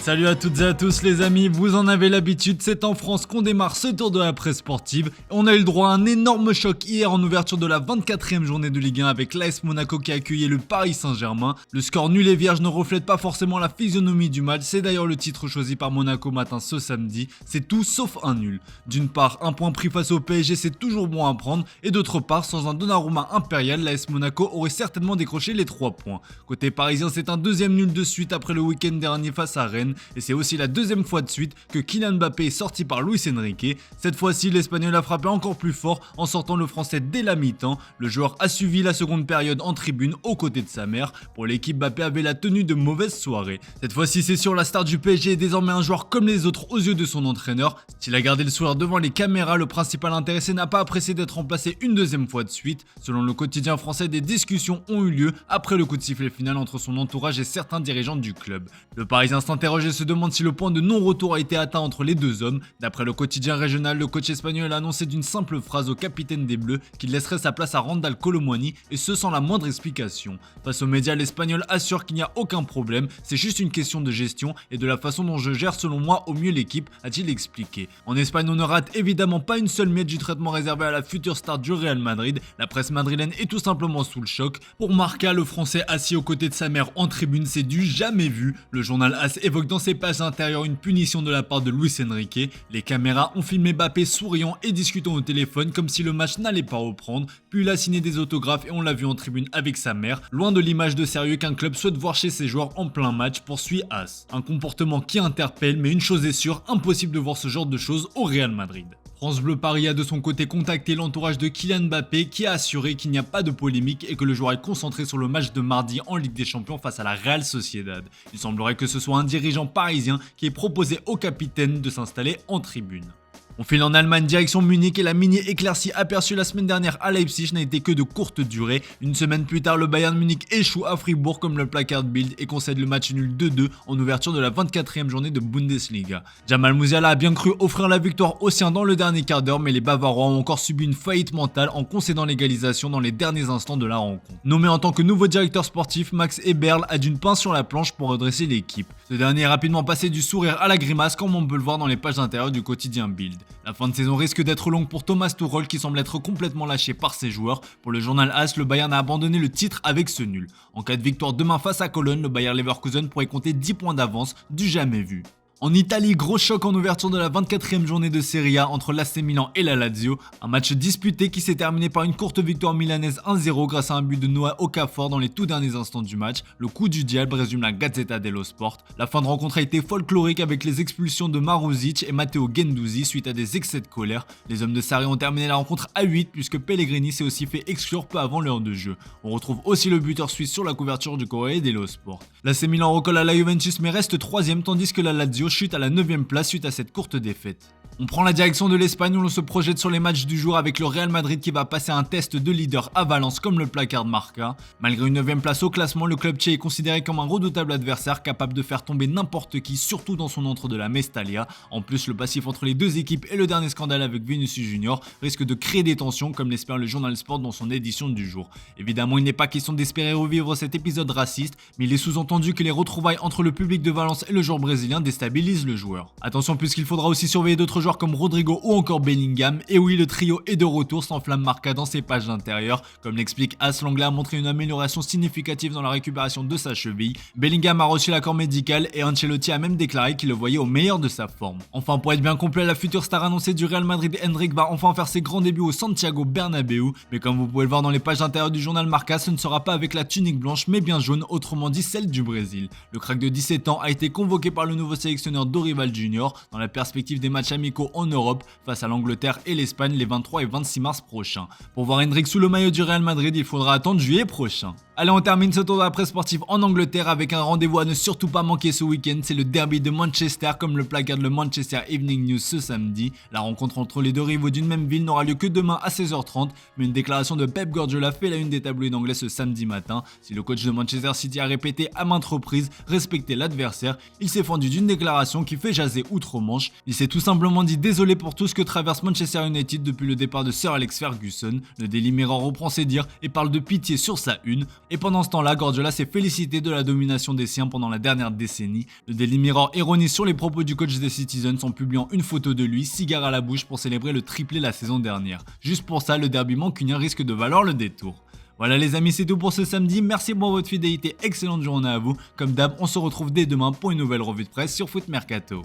Salut à toutes et à tous les amis, vous en avez l'habitude, c'est en France qu'on démarre ce tour de la presse sportive. On a eu le droit à un énorme choc hier en ouverture de la 24e journée de Ligue 1 avec l'AS Monaco qui a accueilli le Paris Saint-Germain. Le score nul et vierge ne reflète pas forcément la physionomie du match, c'est d'ailleurs le titre choisi par Monaco matin ce samedi. C'est tout sauf un nul. D'une part, un point pris face au PSG c'est toujours bon à prendre, et d'autre part, sans un Donnarumma impérial, l'AS Monaco aurait certainement décroché les 3 points. Côté parisien, c'est un deuxième nul de suite après le week-end dernier face à Rennes. Et c'est aussi la deuxième fois de suite que Kylian Mbappé est sorti par Luis Enrique. Cette fois-ci, l'Espagnol a frappé encore plus fort en sortant le Français dès la mi-temps. Le joueur a suivi la seconde période en tribune aux côtés de sa mère. Pour l'équipe, Mbappé avait la tenue de mauvaise soirée. Cette fois-ci, c'est sûr, la star du PSG est désormais un joueur comme les autres aux yeux de son entraîneur. S'il a gardé le sourire devant les caméras, le principal intéressé n'a pas apprécié d'être remplacé une deuxième fois de suite. Selon le quotidien français, des discussions ont eu lieu après le coup de sifflet final entre son entourage et certains dirigeants du club. Le Parisien s'interroge et se demande si le point de non-retour a été atteint entre les deux hommes. D'après le quotidien régional, le coach espagnol a annoncé d'une simple phrase au capitaine des Bleus qu'il laisserait sa place à Randal Kolo Muani, et ce sans la moindre explication. Face aux médias, l'Espagnol assure qu'il n'y a aucun problème, c'est juste une question de gestion et de la façon dont je gère selon moi au mieux l'équipe, a-t-il expliqué. En Espagne, on ne rate évidemment pas une seule miette du traitement réservé à la future star du Real Madrid. La presse madrilène est tout simplement sous le choc. Pour Marca, le Français assis aux côtés de sa mère en tribune, c'est du jamais vu. Le journal AS évoque dans ses pages intérieures une punition de la part de Luis Enrique. Les caméras ont filmé Mbappé souriant et discutant au téléphone comme si le match n'allait pas reprendre, puis il a signé des autographes et on l'a vu en tribune avec sa mère, loin de l'image de sérieux qu'un club souhaite voir chez ses joueurs en plein match, poursuit AS. Un comportement qui interpelle, mais une chose est sûre, impossible de voir ce genre de choses au Real Madrid. France Bleu Paris a de son côté contacté l'entourage de Kylian Mbappé qui a assuré qu'il n'y a pas de polémique et que le joueur est concentré sur le match de mardi en Ligue des Champions face à la Real Sociedad. Il semblerait que ce soit un dirigeant parisien qui ait proposé au capitaine de s'installer en tribune. On file en Allemagne direction Munich et la mini éclaircie aperçue la semaine dernière à Leipzig n'a été que de courte durée. Une semaine plus tard, le Bayern Munich échoue à Fribourg comme le placard Bild et concède le match nul 2-2 en ouverture de la 24e journée de Bundesliga. Jamal Musiala a bien cru offrir la victoire aux siens dans le dernier quart d'heure, mais les Bavarois ont encore subi une faillite mentale en concédant l'égalisation dans les derniers instants de la rencontre. Nommé en tant que nouveau directeur sportif, Max Eberl a d'une pince sur la planche pour redresser l'équipe. Ce dernier est rapidement passé du sourire à la grimace comme on peut le voir dans les pages intérieures du quotidien Bild. La fin de saison risque d'être longue pour Thomas Tuchel qui semble être complètement lâché par ses joueurs. Pour le journal AS, le Bayern a abandonné le titre avec ce nul. En cas de victoire demain face à Cologne, le Bayer Leverkusen pourrait compter 10 points d'avance, du jamais vu. En Italie, gros choc en ouverture de la 24e journée de Serie A entre l'AC Milan et la Lazio. Un match disputé qui s'est terminé par une courte victoire milanaise 1-0 grâce à un but de Noah Okafor dans les tout derniers instants du match. Le coup du diable, résume la Gazzetta dello Sport. La fin de rencontre a été folklorique avec les expulsions de Maruzic et Matteo Guendouzi suite à des excès de colère. Les hommes de Sarri ont terminé la rencontre à 8 puisque Pellegrini s'est aussi fait exclure peu avant l'heure de jeu. On retrouve aussi le buteur suisse sur la couverture du Corriere dello Sport. L'AC Milan recolle à la Juventus mais reste 3ème tandis que la Lazio chute à la 9e place suite à cette courte défaite. On prend la direction de l'Espagne où l'on se projette sur les matchs du jour avec le Real Madrid qui va passer un test de leader à Valence comme le placard Marca. Malgré une 9e place au classement, le club tchèque est considéré comme un redoutable adversaire capable de faire tomber n'importe qui, surtout dans son entre de la Mestalla. En plus, le passif entre les deux équipes et le dernier scandale avec Vinicius Junior risque de créer des tensions comme l'espère le journal Sport dans son édition du jour. Évidemment, il n'est pas question d'espérer revivre cet épisode raciste, mais il est sous-entendu que les retrouvailles entre le public de Valence et le joueur brésilien déstabilisent le joueur. Attention puisqu'il faudra aussi surveiller d'autres joueurs comme Rodrigo ou encore Bellingham, et oui, le trio est de retour, s'enflamme Marca dans ses pages intérieures. Comme l'explique AS, l'anglais a montré une amélioration significative dans la récupération de sa cheville. Bellingham a reçu l'accord médical et Ancelotti a même déclaré qu'il le voyait au meilleur de sa forme. Enfin, pour être bien complet, la future star annoncée du Real Madrid, Endrick, va enfin faire ses grands débuts au Santiago Bernabéu, mais comme vous pouvez le voir dans les pages intérieures du journal Marca, ce ne sera pas avec la tunique blanche mais bien jaune, autrement dit celle du Brésil. Le crack de 17 ans a été convoqué par le nouveau sélectionneur Dorival Junior dans la perspective des matchs amicaux en Europe face à l'Angleterre et l'Espagne les 23 et 26 mars prochains. Pour voir Endrick sous le maillot du Real Madrid, il faudra attendre juillet prochain. Allez, on termine ce tour de la presse sportive en Angleterre avec un rendez-vous à ne surtout pas manquer ce week-end, c'est le derby de Manchester comme le placard de le Manchester Evening News ce samedi. La rencontre entre les deux rivaux d'une même ville n'aura lieu que demain à 16h30, mais une déclaration de Pep Guardiola fait la une des tabloïds anglais ce samedi matin. Si le coach de Manchester City a répété à maintes reprises respecter l'adversaire, il s'est fendu d'une déclaration qui fait jaser outre-Manche. Il s'est tout simplement dit désolé pour tout ce que traverse Manchester United depuis le départ de Sir Alex Ferguson. Le Daily Mirror reprend ses dires et parle de pitié sur sa une. Et pendant ce temps-là, Guardiola s'est félicité de la domination des siens pendant la dernière décennie. Le Daily Mirror ironise sur les propos du coach des Citizens en publiant une photo de lui, cigare à la bouche pour célébrer le triplé la saison dernière. Juste pour ça, le derby mancunien risque de valoir le détour. Voilà les amis, c'est tout pour ce samedi, merci pour votre fidélité, excellente journée à vous. Comme d'hab, on se retrouve dès demain pour une nouvelle revue de presse sur Foot Mercato.